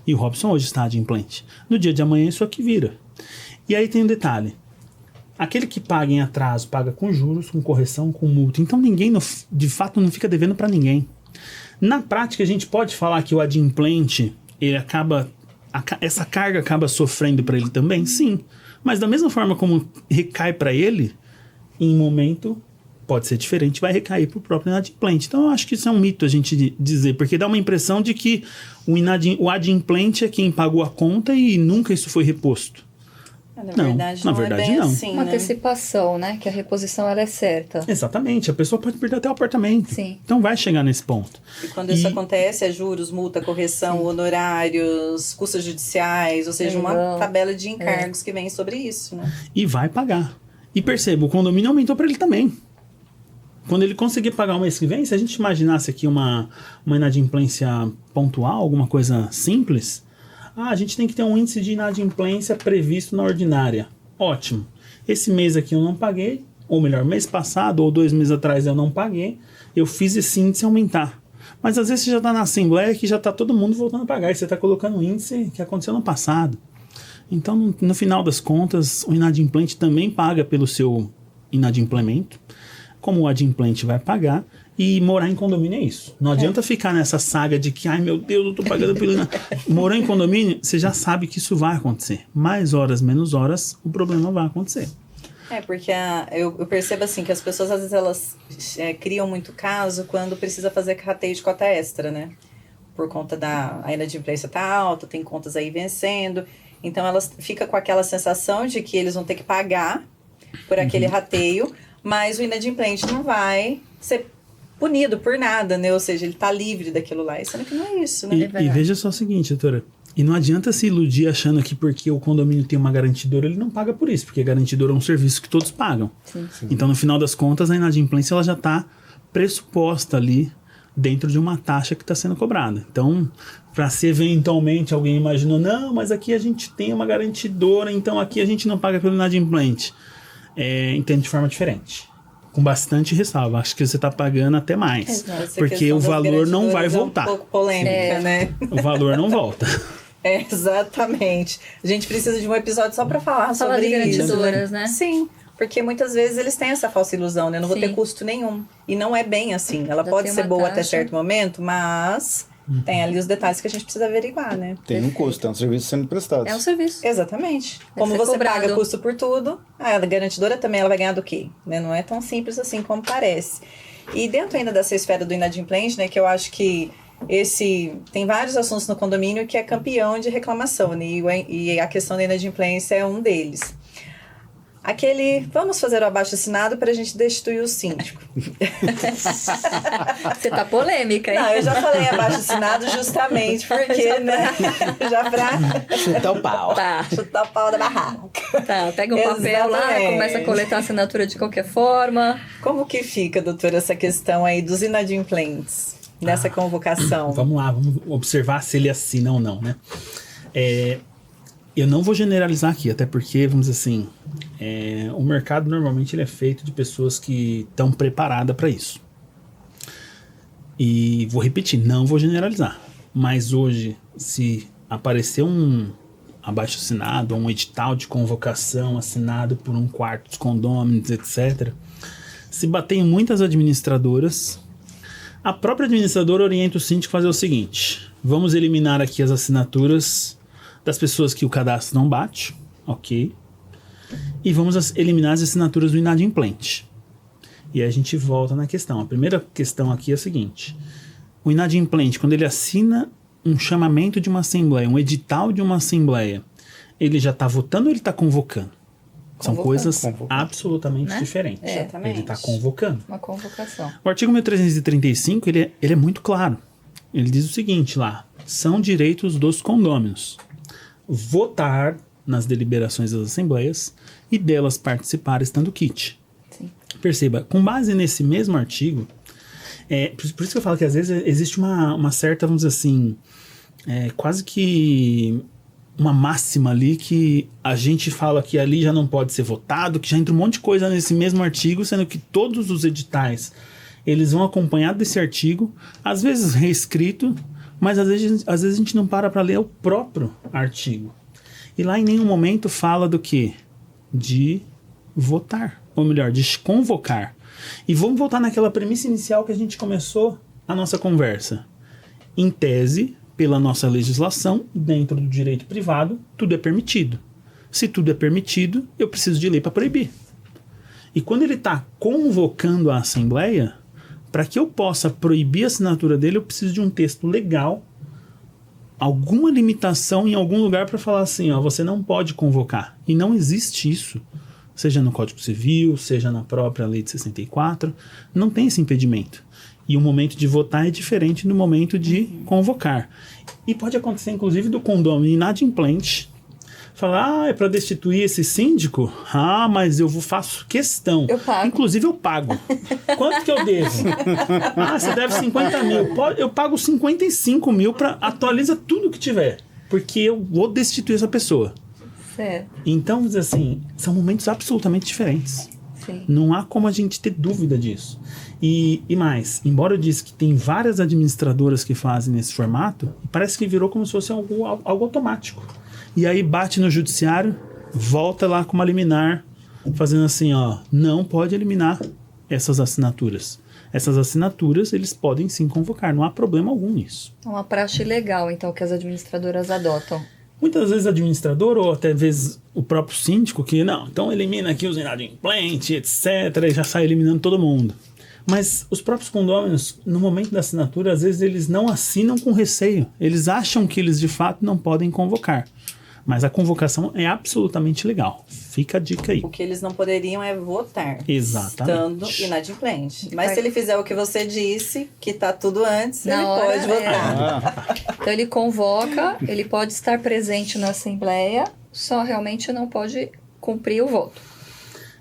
E o Robson hoje está adimplente. No dia de amanhã isso aqui vira. E aí tem um detalhe. Aquele que paga em atraso, paga com juros, com correção, com multa. Então ninguém, de fato, não fica devendo para ninguém. Na prática, a gente pode falar que o adimplente, ele acaba... essa carga acaba sofrendo para ele também? Sim. Mas da mesma forma como recai para ele, em momento pode ser diferente, vai recair para o próprio inadimplente. Então eu acho que isso é um mito a gente dizer, porque dá uma impressão de que o adimplente é quem pagou a conta e nunca isso foi reposto. Na verdade não. Assim, uma antecipação, né? Que a reposição ela é certa. Exatamente. A pessoa pode perder até o apartamento. Sim. Então vai chegar nesse ponto. E quando isso acontece, é juros, multa, correção, honorários, custos judiciais, ou seja, uma tabela de encargos que vem sobre isso, né? E vai pagar. E perceba, o condomínio aumentou para ele também. Quando ele conseguir pagar o mês que vem, se a gente imaginasse aqui uma inadimplência pontual, alguma coisa simples... a gente tem que ter um índice de inadimplência previsto na ordinária. Ótimo. Esse mês aqui eu não paguei, ou melhor, mês passado ou 2 meses atrás eu não paguei, eu fiz esse índice aumentar. Mas às vezes você já está na Assembleia que já está todo mundo voltando a pagar, e você está colocando um índice que aconteceu no passado. Então, no final das contas, o inadimplente também paga pelo seu inadimplemento, como o adimplente vai pagar, e morar em condomínio é isso. Não adianta ficar nessa saga de que, ai meu Deus, eu tô pagando pelo... Morar em condomínio, você já sabe que isso vai acontecer. Mais horas, menos horas, o problema vai acontecer. Porque eu percebo assim que as pessoas, às vezes, elas criam muito caso quando precisa fazer rateio de cota extra, né? Por conta da inadimplência tá alta, tem contas aí vencendo. Então, elas ficam com aquela sensação de que eles vão ter que pagar por aquele rateio, mas o inadimplente não vai ser punido por nada, né? Ou seja, ele tá livre daquilo lá. E sendo que não é isso, né? E veja só o seguinte, doutora. E não adianta se iludir achando que porque o condomínio tem uma garantidora, ele não paga por isso, porque a garantidora é um serviço que todos pagam. Sim. Então, no final das contas, a inadimplência ela já está pressuposta ali dentro de uma taxa que está sendo cobrada. Então, para se eventualmente alguém imaginou, não, mas aqui a gente tem uma garantidora, então aqui a gente não paga pelo inadimplente. Entende de forma diferente. Com bastante ressalva. Acho que você está pagando até mais. Essa Porque questão o das valor não vai garantidores voltar. É um pouco polêmica, né? O valor não volta. Exatamente. A gente precisa de um episódio só para falar sobre de isso. garantidoras, né? Sim. Porque muitas vezes eles têm essa falsa ilusão, né? Eu não vou Sim. ter custo nenhum. E não é bem assim. Ela Já pode tem ser uma boa taxa. até certo momento, mas tem ali os detalhes que a gente precisa averiguar, né? Tem um custo, é um serviço sendo prestado. É um serviço. Exatamente. Como ser você cobrado. paga custo por tudo, a garantidora também ela vai ganhar do quê? Né? Não é tão simples assim como parece. E dentro ainda dessa esfera do inadimplente, né, que eu acho que tem vários assuntos no condomínio que é campeão de reclamação, né? E a questão da inadimplência é um deles. Vamos fazer o abaixo-assinado para a gente destituir o síndico. Você tá polêmica, hein? Não, eu já falei abaixo-assinado justamente porque, né? Já pra Chutar o pau. Tá, chutar o pau da barraca. tá. Pega um papel lá, Exatamente. começa a coletar a assinatura de qualquer forma. Como que fica, doutora, essa questão aí dos inadimplentes nessa convocação? Vamos lá, vamos observar se ele assina ou não, né? Eu não vou generalizar aqui, até porque, vamos dizer assim, o mercado normalmente ele é feito de pessoas que estão preparadas para isso. E vou repetir, não vou generalizar. Mas hoje, se aparecer um abaixo-assinado, um edital de convocação assinado por um quarto dos condôminos, etc., se bater em muitas administradoras, a própria administradora orienta o síndico a fazer o seguinte: vamos eliminar aqui as assinaturas das pessoas que o cadastro não bate, ok? E vamos eliminar as assinaturas do inadimplente. E aí a gente volta na questão. A primeira questão aqui é a seguinte: o inadimplente, quando ele assina um chamamento de uma assembleia, um edital de uma assembleia, ele já está votando ou ele está convocando? São coisas absolutamente diferentes. Exatamente. Ele está convocando. Uma convocação. O artigo 1335, ele é muito claro. Ele diz o seguinte lá: são direitos dos condôminos votar nas deliberações das assembleias e delas participar estando quite. Sim. Perceba, com base nesse mesmo artigo, por isso que eu falo que às vezes existe uma certa, vamos dizer assim, quase que uma máxima ali que a gente fala que ali já não pode ser votado, que já entra um monte de coisa nesse mesmo artigo, sendo que todos os editais, eles vão acompanhado desse artigo, às vezes reescrito, mas às vezes a gente não para ler o próprio artigo. E lá em nenhum momento fala do quê? De votar, ou melhor, de convocar. E vamos voltar naquela premissa inicial que a gente começou a nossa conversa. Em tese, pela nossa legislação, dentro do direito privado, tudo é permitido. Se tudo é permitido, eu preciso de lei para proibir. E quando ele está convocando a assembleia, para que eu possa proibir a assinatura dele, eu preciso de um texto legal, alguma limitação em algum lugar para falar assim, ó, você não pode convocar. E não existe isso, seja no Código Civil, seja na própria Lei de 64, não tem esse impedimento. E o momento de votar é diferente do momento de convocar. E pode acontecer, inclusive, do condômino inadimplente falar, é para destituir esse síndico? Ah, mas eu faço questão. Eu pago. Inclusive, eu pago. Quanto que eu devo? Ah, você deve 50 mil. Eu pago 55 mil para atualiza tudo que tiver. Porque eu vou destituir essa pessoa. Certo. Então, vamos dizer assim, são momentos absolutamente diferentes. Sim. Não há como a gente ter dúvida disso. E mais, embora eu disse que tem várias administradoras que fazem nesse formato, parece que virou como se fosse algo automático. E aí bate no judiciário, volta lá com uma liminar, fazendo assim, ó, não pode eliminar essas assinaturas. Essas assinaturas, eles podem sim convocar, não há problema algum nisso. É uma praxe legal, então, que as administradoras adotam. Muitas vezes o administrador, ou até vezes o próprio síndico, que não, então elimina aqui os inadimplentes, etc., e já sai eliminando todo mundo. Mas os próprios condôminos, no momento da assinatura, às vezes eles não assinam com receio. Eles acham que eles, de fato, não podem convocar. Mas a convocação é absolutamente legal. Fica a dica aí. O que eles não poderiam é votar. Exatamente. Estando inadimplente. Mas se ele fizer o que você disse, que tá tudo antes, ele pode votar. Então ele convoca, ele pode estar presente na Assembleia, só realmente não pode cumprir o voto.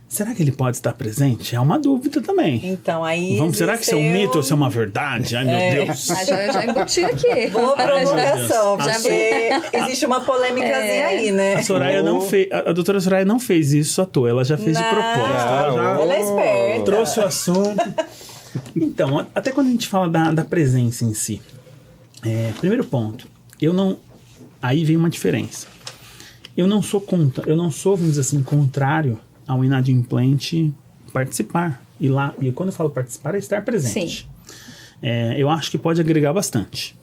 Será que ele pode estar presente? É uma dúvida também. Então, aí... Será que isso é um mito ou se é uma verdade? Ai, meu Deus. Mas eu já embuti aqui. Boa provocação, Deus. porque existe uma polêmicazinha aí, né? A Soraya não fez. A doutora Soraya não fez isso à toa, ela já fez de propósito. Ela é esperta. Trouxe o assunto. Então, até quando a gente fala da presença em si. Primeiro ponto, eu não. Aí vem uma diferença. Eu não sou contra, vamos dizer assim, contrário ao inadimplente participar. E quando eu falo participar, é estar presente. Sim. Eu acho que pode agregar bastante.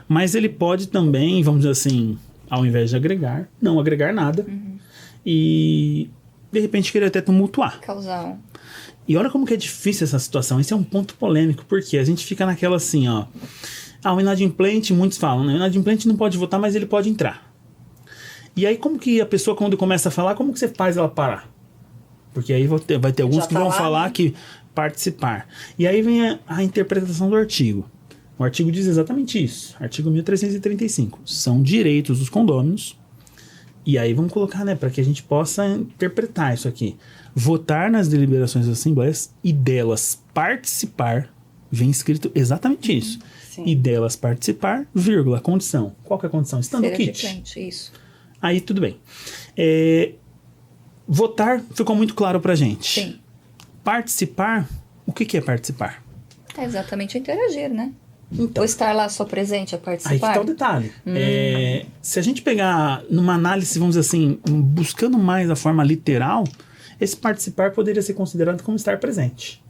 Mas ele pode também, vamos dizer assim, ao invés de agregar, não agregar nada. E, de repente, querer até tumultuar. Causar. E olha como que é difícil essa situação. Esse é um ponto polêmico, porque a gente fica naquela assim, ó. O inadimplente, muitos falam, né? O inadimplente não pode votar, mas ele pode entrar. E aí, como que a pessoa, quando começa a falar, como que você faz ela parar? Porque aí vai ter alguns que vão falar que participar. E aí vem a interpretação do artigo. O artigo diz exatamente isso. Artigo 1335. São direitos dos condôminos. E aí vamos colocar, né, para que a gente possa interpretar isso aqui. Votar nas deliberações das assembleias e delas participar. Vem escrito exatamente isso. Sim. E delas participar, vírgula, condição. Qual que é a condição? Estando no kit. Isso. Aí tudo bem. Votar ficou muito claro pra gente. Sim. Participar, o que é participar? É exatamente interagir, né? Então, Ou estar lá só presente a aí participar. que tá o detalhe. Se a gente pegar numa análise, vamos dizer assim, buscando mais a forma literal, esse participar poderia ser considerado como estar presente.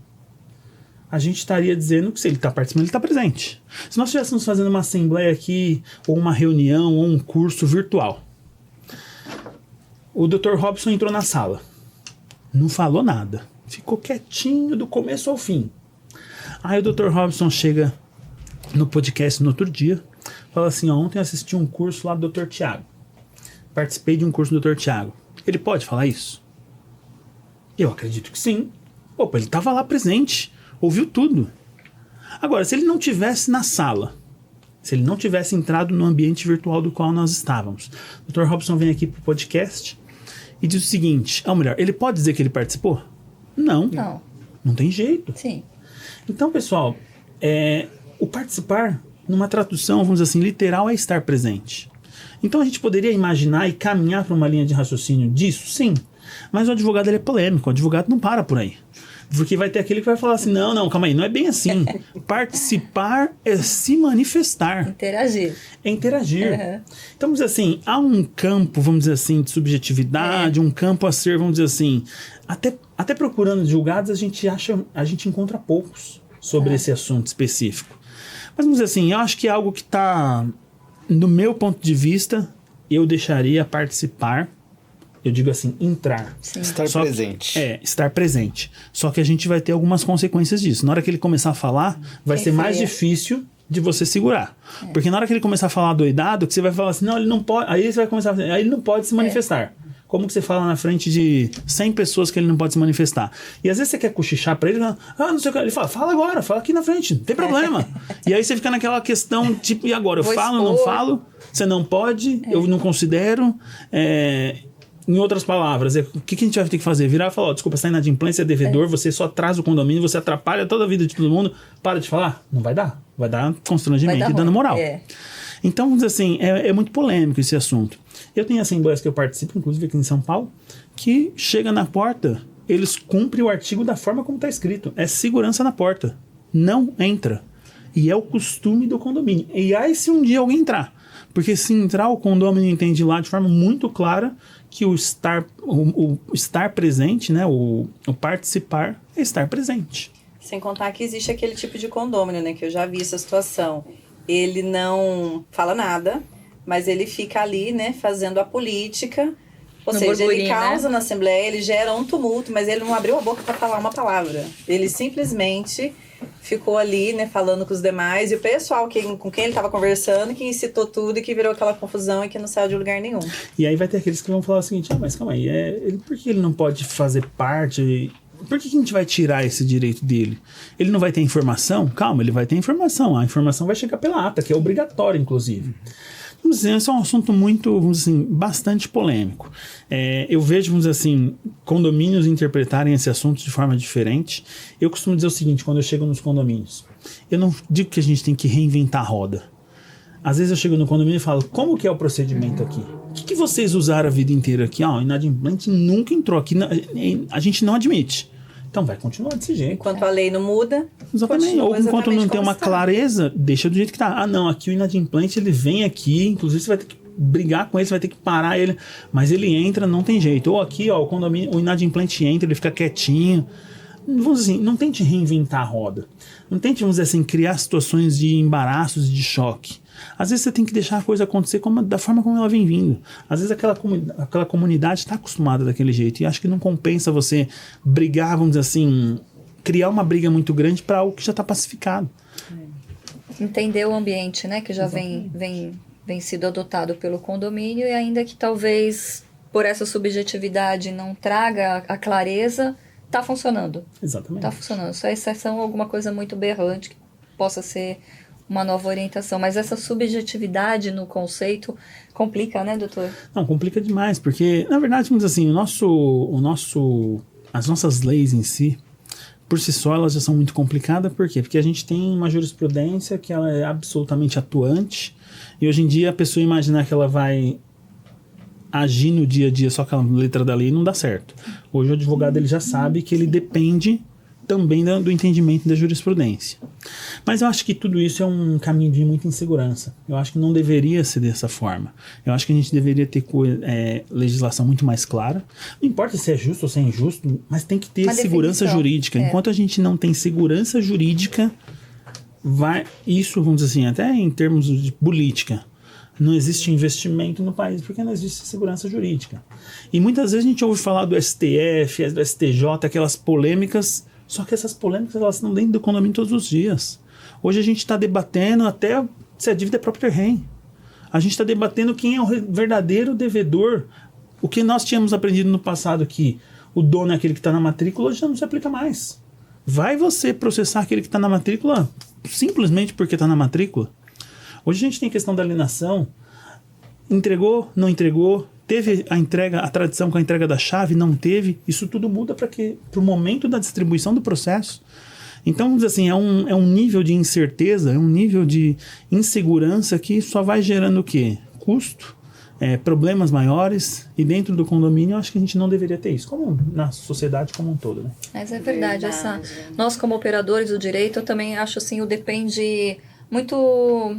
A gente estaria dizendo que se ele está participando, ele está presente. Se nós estivéssemos fazendo uma assembleia aqui, ou uma reunião, ou um curso virtual, o Dr. Robson entrou na sala. Não falou nada. Ficou quietinho do começo ao fim. Aí o Dr. Robson chega no podcast no outro dia, fala assim, ontem eu assisti um curso lá do Dr. Tiago. Participei de um curso do Dr. Tiago. Ele pode falar isso? Eu acredito que sim. Opa, ele estava lá presente, ouviu tudo. Agora, se ele não tivesse na sala, se ele não tivesse entrado no ambiente virtual do qual nós estávamos, o Dr. Robson vem aqui pro podcast e diz o seguinte, ou melhor, ele pode dizer que ele participou? Não. Não tem jeito. Sim. Então, pessoal, o participar, numa tradução, vamos dizer assim, literal, é estar presente. Então, a gente poderia imaginar e caminhar para uma linha de raciocínio disso? Sim. Mas o advogado ele é polêmico, o advogado não para por aí. Porque vai ter aquele que vai falar assim, não, calma aí, não é bem assim. Participar é se manifestar. Interagir. É interagir. Então, vamos dizer assim, há um campo, vamos dizer assim, de subjetividade, um campo a ser, vamos dizer assim, até procurando julgados, a gente encontra poucos sobre esse assunto específico. Mas, vamos dizer assim, eu acho que é algo que está, no meu ponto de vista, eu deixaria participar. Eu digo assim, entrar. Sim. Estar presente. Estar presente. Só que a gente vai ter algumas consequências disso. Na hora que ele começar a falar, vai ser mais difícil de você segurar. Porque na hora que ele começar a falar doidado, que você vai falar assim, não, ele não pode... Aí você vai começar a falar, aí ele não pode se manifestar. Como que você fala na frente de 100 pessoas que ele não pode se manifestar? E às vezes você quer cochichar pra ele, não sei o que. Ele fala agora, fala aqui na frente, não tem problema. E aí você fica naquela questão, tipo, e agora? Eu falo, não falo? Você não pode, eu não considero... Em outras palavras, o que a gente vai ter que fazer? Virar e falar, desculpa, você está inadimplência, é devedor, você só atrasa o condomínio, você atrapalha toda a vida de todo mundo, para de falar? Não vai dar. Vai dar constrangimento e dano moral. Então, vamos dizer assim, é muito polêmico esse assunto. Eu tenho assembleias que eu participo, inclusive aqui em São Paulo, que chega na porta, eles cumprem o artigo da forma como está escrito. É segurança na porta. Não entra. E é o costume do condomínio. E aí se um dia alguém entrar. Porque se entrar, o condomínio entende lá de forma muito clara que o estar presente, né, o participar é estar presente. Sem contar que existe aquele tipo de condômino, né, que eu já vi essa situação. Ele não fala nada, mas ele fica ali, né, fazendo a política. Ou seja, ele causa, né, na Assembleia, ele gera um tumulto, mas ele não abriu a boca para falar uma palavra. Ele simplesmente ficou ali, né, falando com os demais, e o pessoal com quem ele estava conversando, que incitou tudo e que virou aquela confusão e que não saiu de lugar nenhum. E aí vai ter aqueles que vão falar o seguinte, mas calma aí, por que ele não pode fazer parte? Por que a gente vai tirar esse direito dele? Ele não vai ter informação? Calma, ele vai ter informação. A informação vai chegar pela ata, que é obrigatória, inclusive. Vamos dizer, esse é um assunto muito, vamos dizer assim, bastante polêmico. Eu vejo, vamos dizer assim, condomínios interpretarem esse assunto de forma diferente. Eu costumo dizer o seguinte, quando eu chego nos condomínios, eu não digo que a gente tem que reinventar a roda. Às vezes eu chego no condomínio e falo, como que é o procedimento aqui? O que vocês usaram a vida inteira aqui? O inadimplente nunca entrou aqui, a gente não admite. Então vai continuar desse jeito. Enquanto a lei não muda, exatamente. Ou enquanto não tem uma está. clareza, deixa do jeito que tá. Não, aqui o inadimplente ele vem aqui, inclusive você vai ter que brigar com ele, você vai ter que parar ele, mas ele entra, não tem jeito. Ou aqui, o condomínio, o inadimplente entra, ele fica quietinho. Vamos dizer assim, não tente reinventar a roda. Não tente, vamos dizer assim, criar situações de embaraços e de choque. Às vezes você tem que deixar a coisa acontecer da forma como ela vem vindo. Às vezes aquela comunidade está acostumada daquele jeito e acho que não compensa você brigar, vamos dizer assim, criar uma briga muito grande para algo que já está pacificado. Entender o ambiente, né, que já vem sido adotado pelo condomínio e ainda que talvez por essa subjetividade não traga a clareza, está funcionando. Exatamente. Está funcionando. Só exceção alguma coisa muito berrante que possa ser uma nova orientação. Mas essa subjetividade no conceito complica, né, doutor? Não, complica demais, porque, na verdade, vamos dizer assim, as nossas leis em si, por si só, elas já são muito complicadas. Por quê? Porque a gente tem uma jurisprudência que ela é absolutamente atuante, e hoje em dia a pessoa imaginar que ela vai agir no dia a dia só com a letra da lei não dá certo. Hoje o advogado ele já sabe que ele depende também do entendimento da jurisprudência. Mas eu acho que tudo isso é um caminho de muita insegurança. Eu acho que não deveria ser dessa forma. Eu acho que a gente deveria ter legislação muito mais clara. Não importa se é justo ou se é injusto, mas tem que ter uma segurança definição. jurídica. Enquanto a gente não tem segurança jurídica, isso, vamos dizer assim, até em termos de política, não existe investimento no país porque não existe segurança jurídica. E muitas vezes a gente ouve falar do STF, do STJ, aquelas polêmicas, só que essas polêmicas elas estão dentro do condomínio todos os dias. Hoje a gente está debatendo até se a dívida é próprio terreno. A gente está debatendo quem é o verdadeiro devedor. O que nós tínhamos aprendido no passado que o dono é aquele que está na matrícula, hoje já não se aplica mais. Vai você processar aquele que está na matrícula simplesmente porque está na matrícula? Hoje a gente tem a questão da alienação. Entregou, não entregou, teve a tradição com a entrega da chave, não teve. Isso tudo muda para o momento da distribuição do processo. Então, vamos dizer assim, é um nível de incerteza, é um nível de insegurança que só vai gerando o quê? Custo, problemas maiores, e dentro do condomínio eu acho que a gente não deveria ter isso, como na sociedade como um todo, né? Mas é verdade. Nós como operadores do direito, eu também acho assim, o depende muito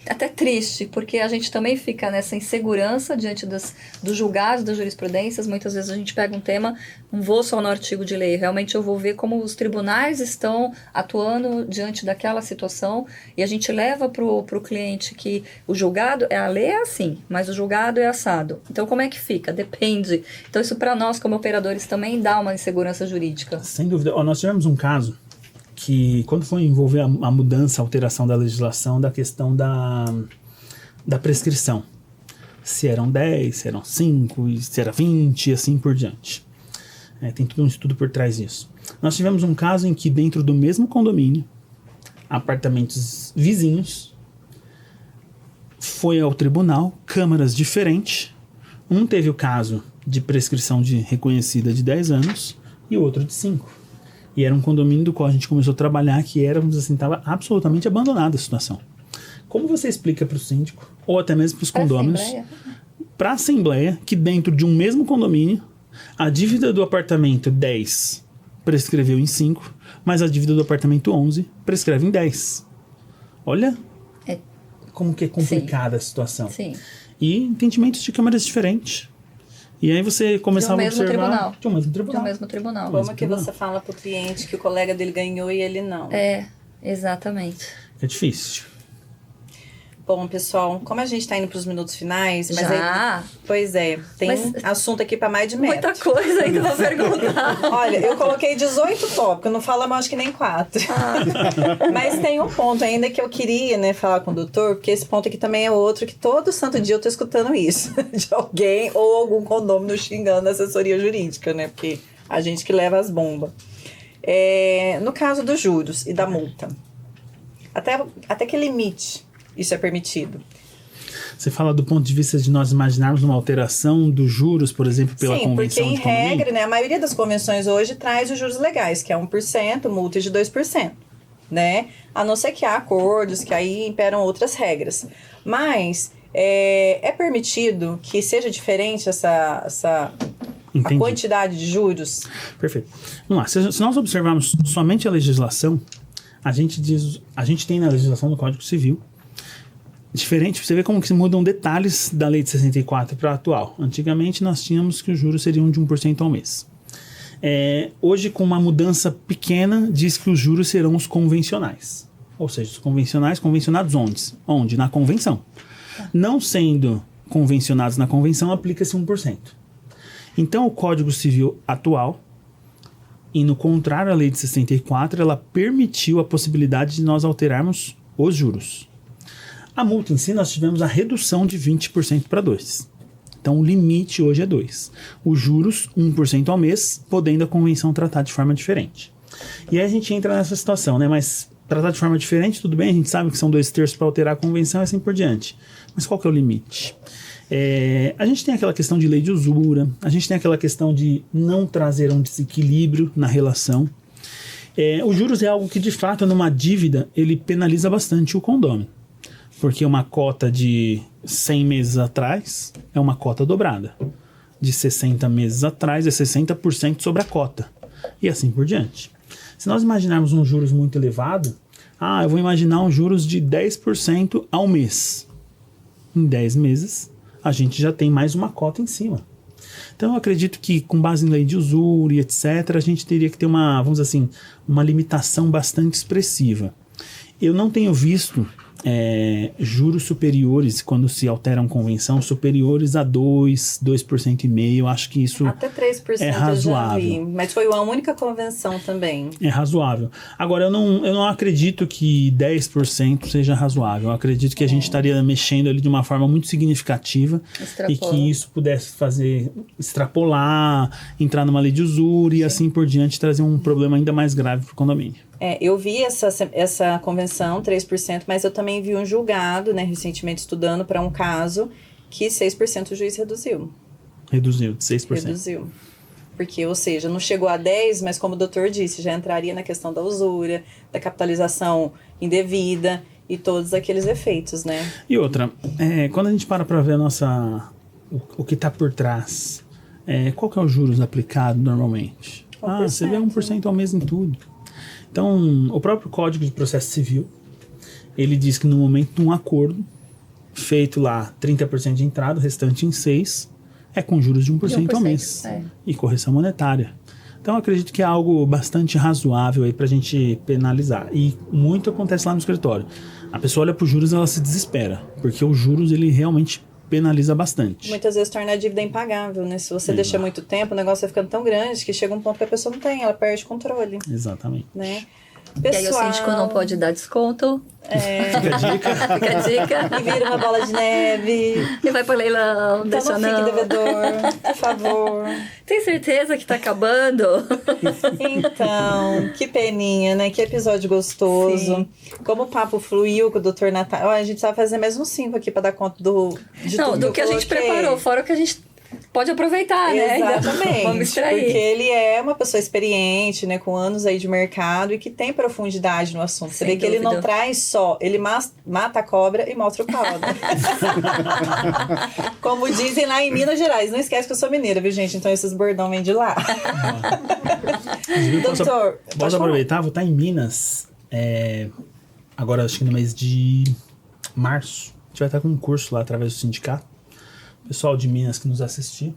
até triste, porque a gente também fica nessa insegurança diante dos julgados, das jurisprudências. Muitas vezes a gente pega um tema, não vou só no artigo de lei, realmente eu vou ver como os tribunais estão atuando diante daquela situação, e a gente leva para o cliente que o julgado, a lei é assim, mas o julgado é assado. Então como é que fica? Depende. Então isso para nós como operadores também dá uma insegurança jurídica. Sem dúvida. Nós tivemos um caso que quando foi envolver a mudança, a alteração da legislação da questão da prescrição. Se eram 10, se eram 5, se era 20 e assim por diante. Tem todo um estudo por trás disso. Nós tivemos um caso em que dentro do mesmo condomínio, apartamentos vizinhos, foi ao tribunal, câmaras diferentes. Um teve o caso de prescrição reconhecida de 10 anos e o outro de 5. E era um condomínio do qual a gente começou a trabalhar que era, vamos dizer assim, estava absolutamente abandonada a situação. Como você explica para o síndico, ou até mesmo para os condôminos, para a assembleia, que dentro de um mesmo condomínio, a dívida do apartamento 10 prescreveu em 5, mas a dívida do apartamento 11 prescreve em 10. Olha como que é complicada a situação. Sim. E entendimentos de câmaras diferentes. E aí você começava a observar... De um mesmo tribunal. Como que você fala pro cliente que o colega dele ganhou e ele não? Exatamente. É difícil. Bom, pessoal, como a gente tá indo pros minutos finais... Mas Já? Pois é, tem assunto aqui para mais de metro. Muita coisa ainda vou perguntar. Olha, eu coloquei 18 tópicos, não falamos acho que nem 4. Mas tem um ponto ainda que eu queria, né, falar com o doutor, porque esse ponto aqui também é outro que todo santo dia eu tô escutando isso. De alguém ou algum condômino xingando a assessoria jurídica, né? Porque a gente que leva as bombas. No caso dos juros e da multa, até que limite isso é permitido? Você fala do ponto de vista de nós imaginarmos uma alteração dos juros, por exemplo, pela Sim, convenção porque em de condomínio? regra, né, a maioria das convenções hoje traz os juros legais, que é 1%, multa de 2%, né? A não ser que há acordos, que aí imperam outras regras. Mas é permitido que seja diferente a quantidade de juros? Perfeito. Vamos lá, se nós observarmos somente a legislação, a gente tem na legislação do Código Civil, diferente, você vê como que se mudam detalhes da lei de 64 para a atual. Antigamente nós tínhamos que os juros seriam de 1% ao mês. Hoje, com uma mudança pequena, diz que os juros serão os convencionais. Ou seja, os convencionados onde? Na convenção. Não sendo convencionados na convenção, aplica-se 1%. Então, o Código Civil atual, indo contrário à lei de 64, ela permitiu a possibilidade de nós alterarmos os juros. A multa em si, nós tivemos a redução de 20% para 2%. Então, o limite hoje é 2%. Os juros, 1% ao mês, podendo a convenção tratar de forma diferente. E aí a gente entra nessa situação, né? Mas tratar de forma diferente, tudo bem, a gente sabe que são 2/3 para alterar a convenção e assim por diante. Mas qual que é o limite? A gente tem aquela questão de lei de usura, a gente tem aquela questão de não trazer um desequilíbrio na relação. Os juros é algo que, de fato, numa dívida, ele penaliza bastante o condômino. Porque uma cota de 100 meses atrás é uma cota dobrada. De 60 meses atrás é 60% sobre a cota. E assim por diante. Se nós imaginarmos um juros muito elevado, eu vou imaginar um juros de 10% ao mês. Em 10 meses, a gente já tem mais uma cota em cima. Então eu acredito que, com base em lei de usura e etc., a gente teria que ter uma limitação bastante expressiva. Eu não tenho visto juros superiores, quando se alteram convenção, superiores a 2,5%. Eu acho que isso até 3% é razoável. Eu já vi, mas foi uma única convenção também. É razoável. Agora, eu não acredito que 10% seja razoável. Eu acredito que a gente estaria mexendo ali de uma forma muito significativa e que isso pudesse extrapolar, entrar numa lei de usura e assim por diante, trazer um problema ainda mais grave para o condomínio. Eu vi essa convenção, 3%, mas eu também vi um julgado, né, recentemente estudando para um caso que 6% o juiz reduziu. Reduziu, de 6%. Reduziu. Porque, ou seja, não chegou a 10%, mas como o doutor disse, já entraria na questão da usura, da capitalização indevida e todos aqueles efeitos, né? E outra, quando a gente para ver o que está por trás, qual que é os juros aplicados normalmente? 1%. Você vê 1% ao mês em tudo. Então, o próprio Código de Processo Civil, ele diz que no momento de um acordo, feito lá 30% de entrada, o restante em 6%, é com juros de 1% ao mês. E correção monetária. Então, eu acredito que é algo bastante razoável aí pra gente penalizar. E muito acontece lá no escritório. A pessoa olha para os juros e ela se desespera, porque os juros, ele realmente penaliza bastante. Muitas vezes torna a dívida impagável, né? Se você deixa muito tempo, o negócio vai ficando tão grande que chega um ponto que a pessoa não tem, ela perde controle. Exatamente. Né? Pessoal, e aí o síndico não pode dar desconto. Fica a dica. Fica a dica. E vira uma bola de neve. E vai pro leilão, Então deixa não fique devedor, por favor. Tem certeza que tá acabando? Então, que peninha, né? Que episódio gostoso. Sim. Como o papo fluiu com o Dr. Natal. A gente vai fazer mais uns 5 aqui pra dar conta de não, tudo do que a gente preparou, fora o que a gente pode aproveitar, né? Exatamente. Vamos extrair. Porque ele é uma pessoa experiente, né? Com anos aí de mercado e que tem profundidade no assunto. Você vê que ele não traz só, ele mata a cobra e mostra o pau. Né? Como dizem lá em Minas Gerais. Não esquece que eu sou mineira, viu, gente? Então esses bordão vêm de lá. Doutor, posso aproveitar? Vou estar em Minas agora, acho que no mês de março. A gente vai estar com um curso lá através do sindicato. Pessoal de Minas que nos assistir,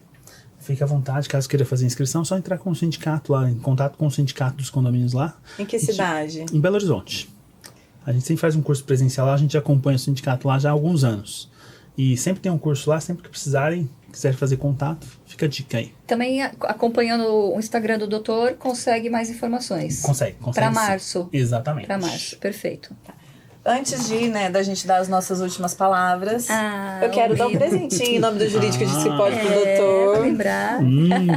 fique à vontade, caso queira fazer inscrição, é só entrar com o sindicato lá, em contato com o sindicato dos condomínios lá. Em que cidade? Em Belo Horizonte. A gente sempre faz um curso presencial lá, a gente acompanha o sindicato lá já há alguns anos. E sempre tem um curso lá, sempre que precisarem, quiserem fazer contato, fica a dica aí. Também acompanhando o Instagram do doutor, consegue mais informações. Consegue. Para sim. março. Exatamente. Para março, perfeito. Antes de, né, da gente dar as nossas últimas palavras, Ah, eu quero dar um horrível. presentinho em nome do Jurídico de Cipode pro Pra doutor. lembrar.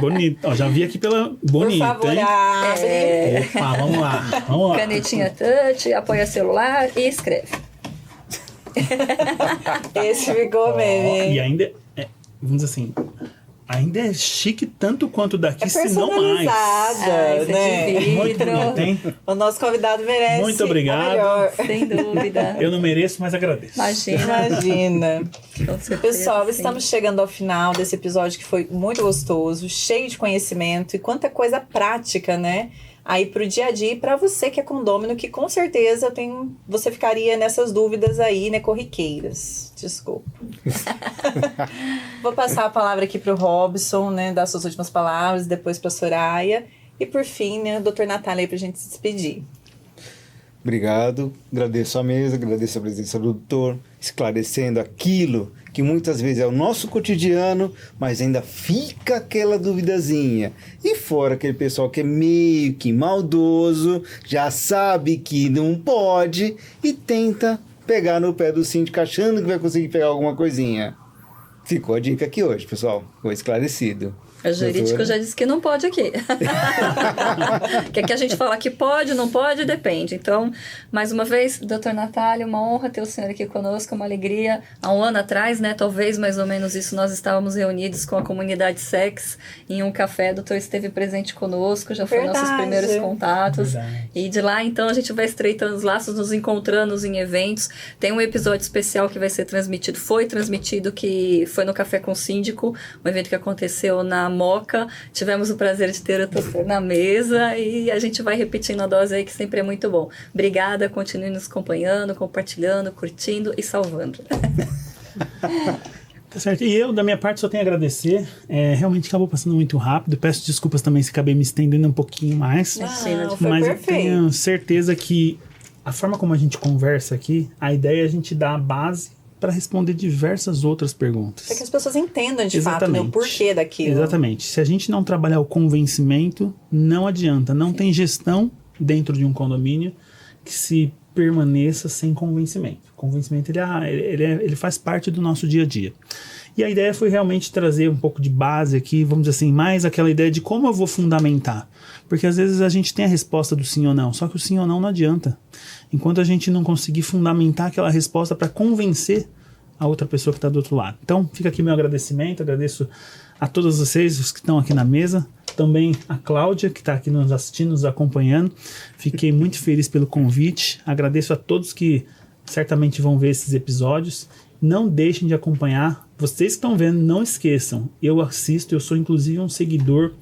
Bonito. Ó, já vi aqui pela Por bonita, favor, hein? abre. Opa, vamos lá. Canetinha touch, apoia celular e escreve. Esse ficou Ó, mesmo, hein? e ainda, vamos dizer assim, ainda é chique tanto quanto daqui, É se não mais. personalizada, Isso é né? de Muito vidro. bonito, hein? O nosso convidado merece Muito obrigado. o melhor. Sem dúvida. Eu não mereço, mas agradeço. Imagina. Imagina. Com certeza, Pessoal, sim. estamos chegando ao final desse episódio que foi muito gostoso, cheio de conhecimento e quanta coisa prática, né? Aí pro dia a dia e pra você que é condômino, que com certeza você ficaria nessas dúvidas aí, né, corriqueiras. Desculpa. Vou passar a palavra aqui pro Robson, né, dar suas últimas palavras, depois pra Soraya e por fim, né, o Dr. Natália aí pra gente se despedir. Obrigado, agradeço a mesa, agradeço a presença do doutor, esclarecendo aquilo que muitas vezes é o nosso cotidiano, mas ainda fica aquela duvidazinha. E fora aquele pessoal que é meio que maldoso, já sabe que não pode e tenta pegar no pé do síndico achando que vai conseguir pegar alguma coisinha. Ficou a dica aqui hoje, pessoal, foi esclarecido. O jurídico já disse que não pode aqui. Que aqui a gente fala que pode, não pode, depende. Então, mais uma vez, doutor Natália, uma honra ter o senhor aqui conosco, uma alegria. Há um ano atrás, né, talvez mais ou menos isso, nós estávamos reunidos com a comunidade SEX em um café. O doutor esteve presente conosco, já foi nossos Verdade. primeiros contatos. Verdade. E de lá, então, a gente vai estreitando os laços, nos encontrando em eventos. Tem um episódio especial que vai ser transmitido, que foi no Café com o Síndico, um evento que aconteceu na Moca. Tivemos o prazer de ter o doutor na mesa e a gente vai repetindo a dose aí, que sempre é muito bom. Obrigada, continue nos acompanhando, compartilhando, curtindo e salvando. Tá certo. E eu, da minha parte, só tenho a agradecer. Realmente acabou passando muito rápido. Peço desculpas também se acabei me estendendo um pouquinho mais. Não, foi Mas eu perfeito. tenho certeza que a forma como a gente conversa aqui, a ideia é a gente dar a base para responder diversas outras perguntas. Para que as pessoas entendam de fato, né, o porquê daquilo. Exatamente. Se a gente não trabalhar o convencimento, não adianta. Não tem gestão dentro de um condomínio que se permaneça sem convencimento. O convencimento ele faz parte do nosso dia a dia. E a ideia foi realmente trazer um pouco de base aqui, vamos dizer assim, mais aquela ideia de como eu vou fundamentar. Porque às vezes a gente tem a resposta do sim ou não, só que o sim ou não adianta. Enquanto a gente não conseguir fundamentar aquela resposta para convencer a outra pessoa que está do outro lado. Então, fica aqui meu agradecimento, agradeço a todos vocês, os que estão aqui na mesa, também a Cláudia, que está aqui nos assistindo, nos acompanhando. Fiquei muito feliz pelo convite, agradeço a todos que certamente vão ver esses episódios. Não deixem de acompanhar, vocês que estão vendo, não esqueçam, eu assisto, eu sou inclusive um seguidor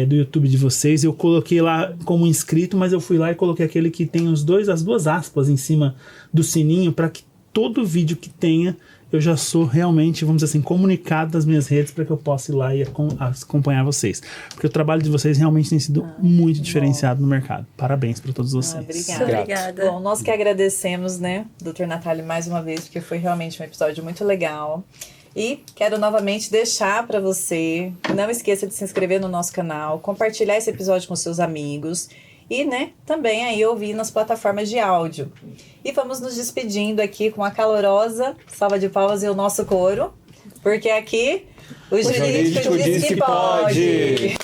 do YouTube de vocês, eu coloquei lá como inscrito, mas eu fui lá e coloquei aquele que tem as duas aspas em cima do sininho, para que todo vídeo que tenha, eu já sou realmente, vamos dizer assim, comunicado das minhas redes para que eu possa ir lá e acompanhar vocês. Porque o trabalho de vocês realmente tem sido muito diferenciado no mercado. Parabéns para todos vocês. Obrigada. Obrigada. Bom, nós que agradecemos, né, doutor Natália, mais uma vez, porque foi realmente um episódio muito legal. E quero novamente deixar para você, não esqueça de se inscrever no nosso canal, compartilhar esse episódio com seus amigos e, né, também aí ouvir nas plataformas de áudio. E vamos nos despedindo aqui com a calorosa salva de palmas e o nosso coro, porque aqui o jurídico diz que pode.